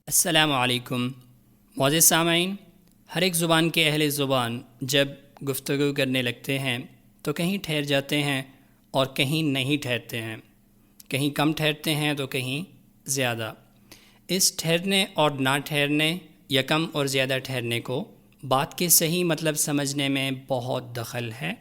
السلام علیکم معزز سامعین، ہر ایک زبان کے اہل زبان جب گفتگو کرنے لگتے ہیں تو کہیں ٹھہر جاتے ہیں اور کہیں نہیں ٹھہرتے ہیں، کہیں کم ٹھہرتے ہیں تو کہیں زیادہ۔ اس ٹھہرنے اور نہ ٹھہرنے یا کم اور زیادہ ٹھہرنے کو بات کے صحیح مطلب سمجھنے میں بہت دخل ہے۔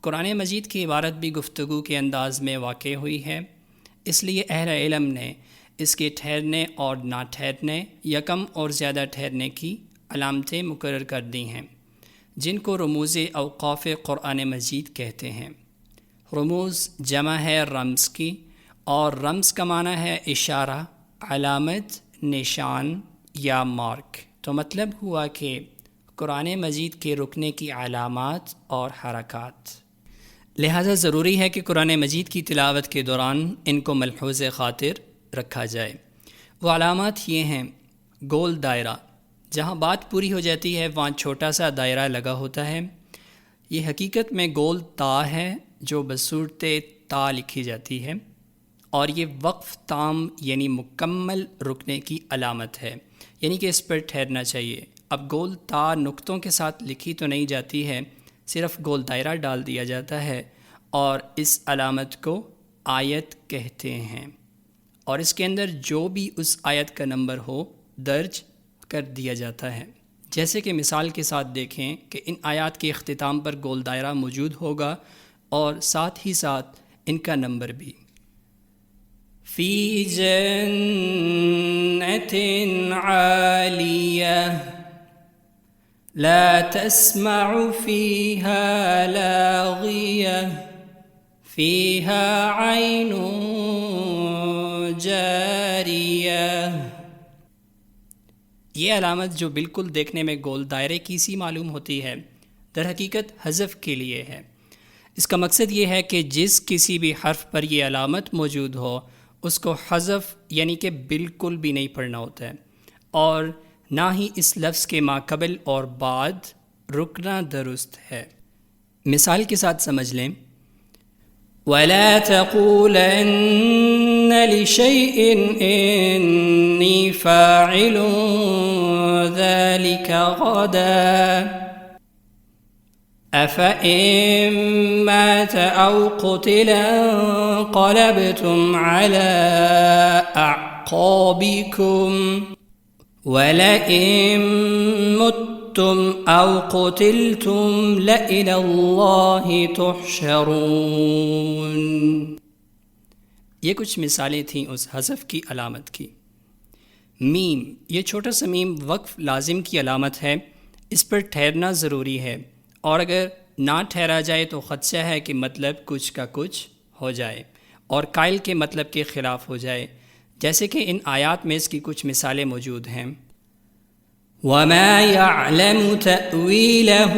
قرآن مجید کی عبارت بھی گفتگو کے انداز میں واقع ہوئی ہے، اس لیے اہل علم نے اس کے ٹھہرنے اور نہ ٹھہرنے یا کم اور زیادہ ٹھہرنے کی علامتیں مقرر کر دی ہیں، جن کو رموز اوقاف قرآن مجید کہتے ہیں۔ رموز جمع ہے رمز کی، اور رمز کا معنی ہے اشارہ، علامت، نشان یا مارک۔ تو مطلب ہوا کہ قرآن مجید کے رکنے کی علامات اور حرکات۔ لہذا ضروری ہے کہ قرآن مجید کی تلاوت کے دوران ان کو ملحوظ خاطر رکھا جائے۔ وہ علامات یہ ہیں: گول دائرہ، جہاں بات پوری ہو جاتی ہے وہاں چھوٹا سا دائرہ لگا ہوتا ہے۔ یہ حقیقت میں گول تا ہے جو بصورت تا لکھی جاتی ہے، اور یہ وقف تام یعنی مکمل رکنے کی علامت ہے، یعنی کہ اس پر ٹھہرنا چاہیے۔ اب گول تا نقطوں کے ساتھ لکھی تو نہیں جاتی ہے، صرف گول دائرہ ڈال دیا جاتا ہے، اور اس علامت کو آیت کہتے ہیں، اور اس کے اندر جو بھی اس آیت کا نمبر ہو درج کر دیا جاتا ہے۔ جیسے کہ مثال کے ساتھ دیکھیں کہ ان آیات کے اختتام پر گول دائرہ موجود ہوگا اور ساتھ ہی ساتھ ان کا نمبر بھی۔ فی جنت عالیہ لا تسمع فیہا لاغیہ فیہا عین جاریہ۔ یہ علامت جو بالکل دیکھنے میں گول دائرے کی سی معلوم ہوتی ہے، در حقیقت حذف کے لیے ہے۔ اس کا مقصد یہ ہے کہ جس کسی بھی حرف پر یہ علامت موجود ہو اس کو حذف یعنی کہ بالکل بھی نہیں پڑھنا ہوتا ہے، اور نہ ہی اس لفظ کے ماقبل اور بعد رکنا درست ہے۔ مثال کے ساتھ سمجھ لیں: وَلَا تَقُولَنَّ لِشَيْءٍ إِنِّي فَاعِلٌ ذَلِكَ غَدًا أَفَإِن مَّاتَ أَوْ قُتِلَ انقَلَبْتُمْ عَلَىٰ أَعْقَابِكُمْ وَلَئِن مُّتُّمْ أَوْ قُتِلْتُمْ لَإِلَى اللَّهِ تُحْشَرُونَ۔ یہ کچھ مثالیں تھیں اس حذف کی علامت کی۔ میم، یہ چھوٹا سا میم وقف لازم کی علامت ہے، اس پر ٹھہرنا ضروری ہے، اور اگر نہ ٹھہرا جائے تو خدشہ ہے کہ مطلب کچھ کا کچھ ہو جائے اور قائل کے مطلب کے خلاف ہو جائے، جیسے کہ ان آیات میں اس کی کچھ مثالیں موجود ہیں۔ وَمَا يَعْلَمُ تَأْوِيلَهُ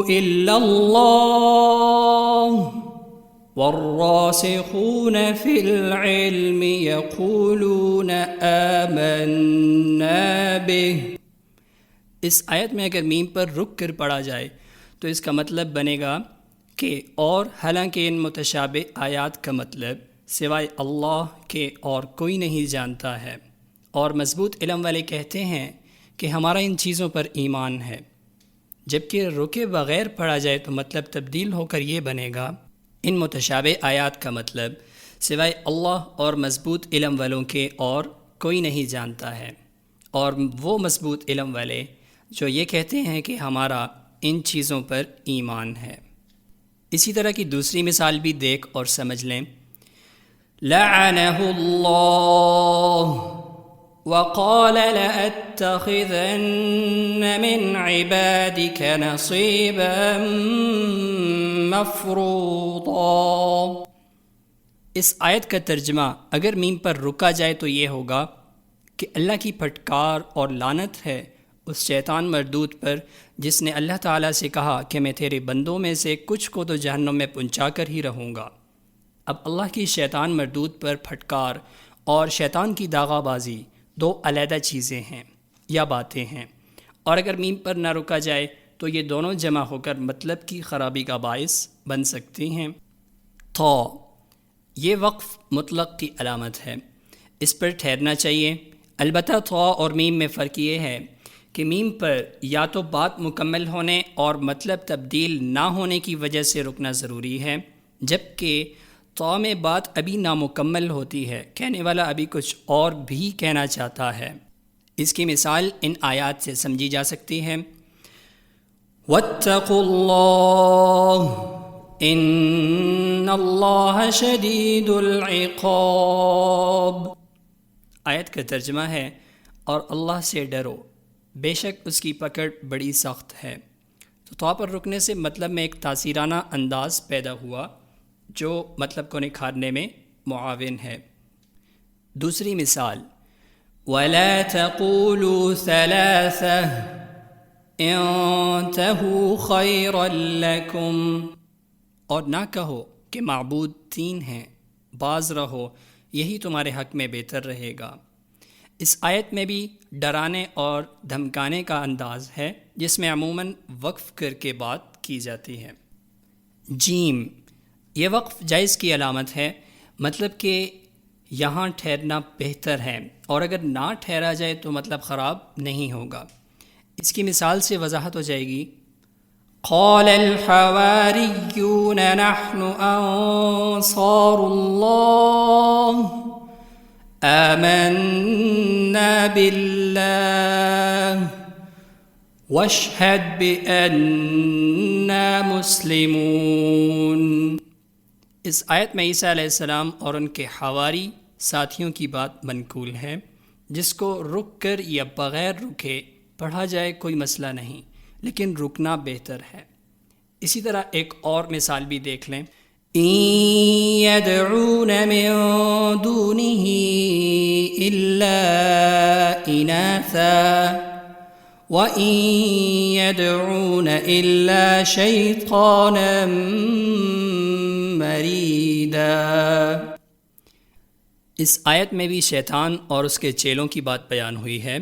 إِلَّا اللَّهُ وَالرَّاسِخُونَ فِي الْعِلْمِ يَقُولُونَ آمَنَّا بِهِ۔ اس آیت میں اگر میم پر رک کر پڑھا جائے تو اس کا مطلب بنے گا کہ اور حالانکہ ان متشابہ آیات کا مطلب سوائے اللہ کے اور کوئی نہیں جانتا ہے، اور مضبوط علم والے کہتے ہیں کہ ہمارا ان چیزوں پر ایمان ہے، جبکہ رکے بغیر پڑھا جائے تو مطلب تبدیل ہو کر یہ بنے گا ان متشابہ آیات کا مطلب سوائے اللہ اور مضبوط علم والوں کے اور کوئی نہیں جانتا ہے، اور وہ مضبوط علم والے جو یہ کہتے ہیں کہ ہمارا ان چیزوں پر ایمان ہے۔ اسی طرح کی دوسری مثال بھی دیکھ اور سمجھ لیں: لعنہ اللہ وقال لأتخذن من عبادك نصيبا مفروضا۔ اس آیت کا ترجمہ اگر میم پر رکا جائے تو یہ ہوگا کہ اللہ کی پھٹکار اور لعنت ہے اس شیطان مردود پر جس نے اللہ تعالیٰ سے کہا کہ میں تیرے بندوں میں سے کچھ کو تو جہنم میں پہنچا کر ہی رہوں گا۔ اب اللہ کی شیطان مردود پر پھٹکار اور شیطان کی داغا بازی دو علیحدہ چیزیں ہیں یا باتیں ہیں، اور اگر میم پر نہ رکا جائے تو یہ دونوں جمع ہو کر مطلب کی خرابی کا باعث بن سکتی ہیں۔ تو یہ وقف مطلق کی علامت ہے، اس پر ٹھہرنا چاہیے۔ البتہ طا اور میم میں فرق یہ ہے کہ میم پر یا تو بات مکمل ہونے اور مطلب تبدیل نہ ہونے کی وجہ سے رکنا ضروری ہے، جبکہ طا میں بات ابھی نامکمل ہوتی ہے، کہنے والا ابھی کچھ اور بھی کہنا چاہتا ہے۔ اس کی مثال ان آیات سے سمجھی جا سکتی ہے۔ وَاتَّقُوا اللَّهَ إِنَّ اللَّهَ شَدِيدُ الْعِقَابِ۔ آیت کا ترجمہ ہے اور اللہ سے ڈرو، بے شک اس کی پکڑ بڑی سخت ہے۔ تو طا پر رکنے سے مطلب میں ایک تاثیرانہ انداز پیدا ہوا جو مطلب کو نکھارنے میں معاون ہے۔ دوسری مثال، وَلَا تَقُولُوا ثَلَاثَةٌ انتہوا خیرا لکم، اور نہ کہو کہ معبود 3 ہیں، باز رہو، یہی تمہارے حق میں بہتر رہے گا۔ اس آیت میں بھی ڈرانے اور دھمکانے کا انداز ہے، جس میں عموماً وقف کر کے بات کی جاتی ہے۔ جیم، یہ وقف جائز کی علامت ہے، مطلب کہ یہاں ٹھہرنا بہتر ہے، اور اگر نہ ٹھہرا جائے تو مطلب خراب نہیں ہوگا۔ اس کی مثال سے وضاحت ہو جائے گی۔ قال الحواریون نحن انصار اللہ آمنا باللہ واشہد بأننا مسلمون۔ اس آیت میں عیسیٰ علیہ السلام اور ان کے حواری ساتھیوں کی بات منقول ہے، جس کو رک کر یا بغیر رکے پڑھا جائے کوئی مسئلہ نہیں، لیکن رکنا بہتر ہے۔ اسی طرح ایک اور مثال بھی دیکھ لیں۔ إِن يَدْعُونَ مِن دُونِهِ إِلَّا إِنَاثًا وَإِن يَدْعُونَ إِلَّا شَيْطَانًا مَرِيدًا۔ اس آیت میں بھی شیطان اور اس کے چیلوں کی بات بیان ہوئی ہے،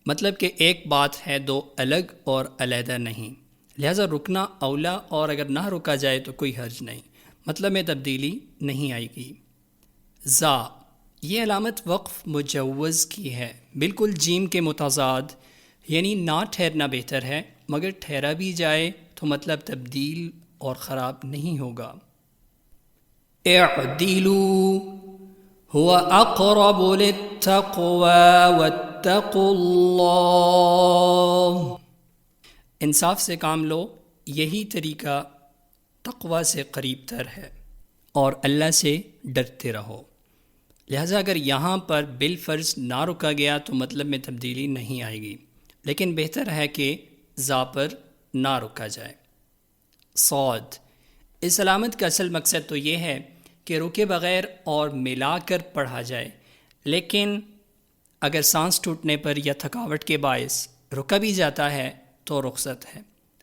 مطلب کہ ایک بات ہے، دو الگ اور علیحدہ نہیں، لہٰذا رکنا اولا، اور اگر نہ رکا جائے تو کوئی حرج نہیں، مطلب میں تبدیلی نہیں آئے گی۔ زا، یہ علامت وقف مجوز کی ہے، بالکل جیم کے متضاد، یعنی نہ ٹھہرنا بہتر ہے، مگر ٹھہرا بھی جائے تو مطلب تبدیل اور خراب نہیں ہوگا۔ اعدلوا هو اقرب للتقوى واتقوا اللہ، انصاف سے کام لو، یہی طریقہ تقوی سے قریب تر ہے، اور اللہ سے ڈرتے رہو۔ لہٰذا اگر یہاں پر بالفرض نہ رکا گیا تو مطلب میں تبدیلی نہیں آئے گی، لیکن بہتر ہے کہ زا پر نہ رکا جائے۔ صاد، اس علامت کا اصل مقصد تو یہ ہے کہ رکے بغیر اور ملا کر پڑھا جائے، لیکن اگر سانس ٹوٹنے پر یا تھکاوٹ کے باعث رکا بھی جاتا ہے تو رخصت ہے۔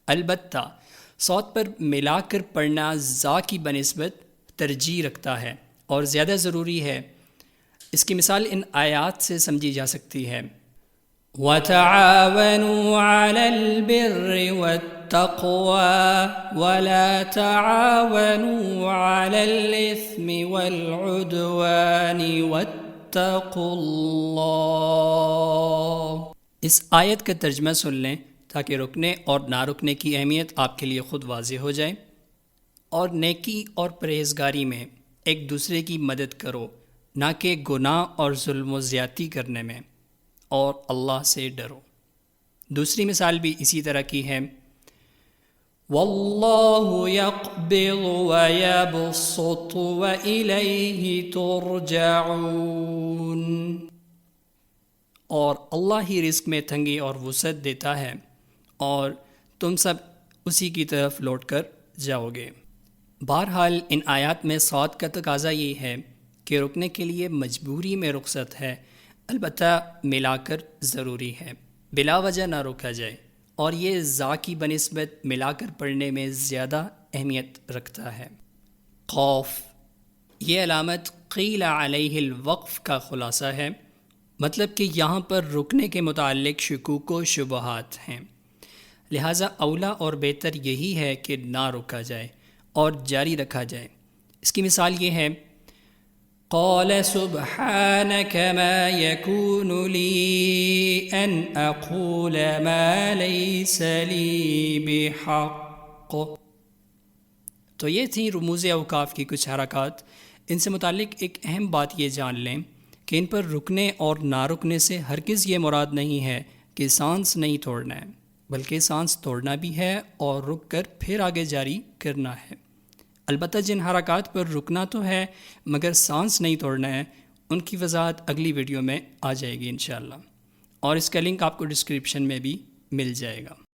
البتہ صوت پر ملا کر پڑھنا زا کی بنسبت ترجیح رکھتا ہے اور زیادہ ضروری ہے۔ اس کی مثال ان آیات سے سمجھی جا سکتی ہے۔ وَتَعَاوَنُوا عَلَى الْبِرِّ وَالتَّقْوَى وَلَا تَعَاوَنُوا عَلَى الْإِثْمِ وَالْعُدْوَانِ وَاتَّقُوا اللَّهَ۔ اس آیت کا ترجمہ سن لیں تاکہ رکنے اور نہ رکنے کی اہمیت آپ کے لیے خود واضح ہو جائے۔ اور نیکی اور پرہیزگاری میں ایک دوسرے کی مدد کرو، نہ کہ گناہ اور ظلم و زیادتی کرنے میں، اور اللہ سے ڈرو۔ دوسری مثال بھی اسی طرح کی ہے۔ واللہ یقبض ویبسط وإلیہ ترجعون، اور اللہ ہی رزق میں تنگی اور وسعت دیتا ہے، اور تم سب اسی کی طرف لوٹ کر جاؤ گے۔ بہرحال ان آیات میں صاد کا تقاضا یہ ہے کہ رکنے کے لیے مجبوری میں رخصت ہے، البتہ ملا کر ضروری ہے، بلا وجہ نہ روکا جائے، اور یہ زا کی بنسبت ملا کر پڑھنے میں زیادہ اہمیت رکھتا ہے۔ خوف، یہ علامت قیل علیہ الوقف کا خلاصہ ہے، مطلب کہ یہاں پر رکنے کے متعلق شکوک و شبہات ہیں، لہٰذا اولا اور بہتر یہی ہے کہ نہ روکا جائے اور جاری رکھا جائے۔ اس کی مثال یہ ہے۔ قال سبحانك ما يكون لي أن أقول ما ليس لي بحق. تو یہ تھیں رموز اوقاف کی کچھ حرکات. ان سے متعلق ایک اہم بات یہ جان لیں کہ ان پر رکنے اور نہ رکنے سے ہرگز یہ مراد نہیں ہے کہ سانس نہیں توڑنا ہے، بلکہ سانس توڑنا بھی ہے اور رک کر پھر آگے جاری کرنا ہے. البتہ جن حرکات پر رکنا تو ہے مگر سانس نہیں توڑنا ہے، ان کی وضاحت اگلی ویڈیو میں آ جائے گی انشاءاللہ، اور اس کا لنک آپ کو ڈسکرپشن میں بھی مل جائے گا.